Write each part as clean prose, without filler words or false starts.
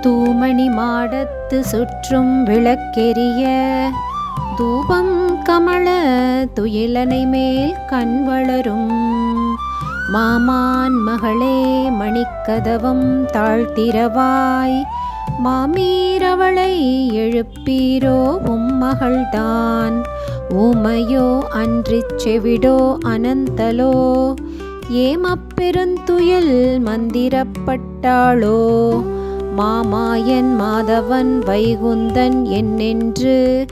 தூமணி மாடத்து சுற்றும் விளக்கெரிய தூபம் கமழ துயிலனை மேல் கண் வளரும் மாமான் மகளே மணிக்கதவம் தாழ்த்திரவாய் மாமீரவளை எழுப்பீரோ மகள்தான் ஊமையோ அன்றிச் செவிடோ அனந்தலோ ஏமப்பெருந்துயில் மந்திரப்பட்டாளோ மாமாயன் மாதவன் வைகுந்தன் என்னென்று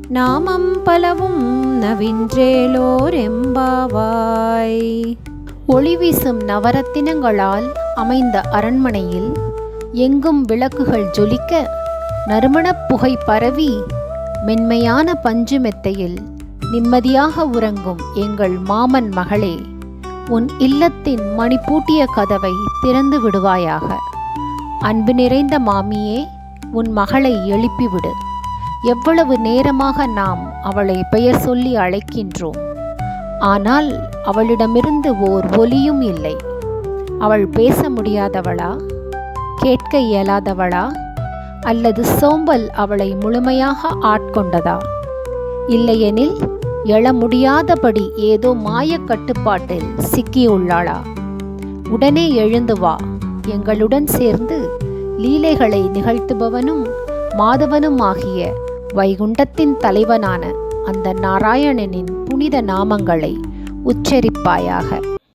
நாமம் பலவும் நவின்றேலோர் எம்பாவாய். ஒளிவீசும் நவரத்தினங்களால் அமைந்த அரண்மனையில் எங்கும் விளக்குகள் ஜொலிக்க நறுமணப் புகை பரவி மென்மையான பஞ்சு மெத்தையில் நிம்மதியாக உறங்கும் எங்கள் மாமன் மகளே, உன் இல்லத்தின் மணிப்பூட்டிய கதவை திறந்து விடுவாயாக. அன்பு நிறைந்த மாமியே, உன் மகளை எழுப்பிவிடு. எவ்வளவு நேரமாக நாம் அவளை பெயர் சொல்லி அழைக்கின்றோம். ஆனால் அவளிடமிருந்து ஓர் ஒலியும் இல்லை. அவள் பேச முடியாதவளா, கேட்க இயலாதவளா, அல்லது சோம்பல் அவளை முழுமையாக ஆட்கொண்டதா? இல்லையெனில் எழ முடியாதபடி ஏதோ மாயக் கட்டுப்பாட்டில் சிக்கியுள்ளாளா? உடனே எழுந்து வா. எங்களுடன் சேர்ந்து லீலைகளை நிகழ்த்துபவனும் மாதவனும் ஆகிய வைகுண்டத்தின் தலைவனான அந்த நாராயணனின் புனித நாமங்களை உச்சரிப்பாயாக.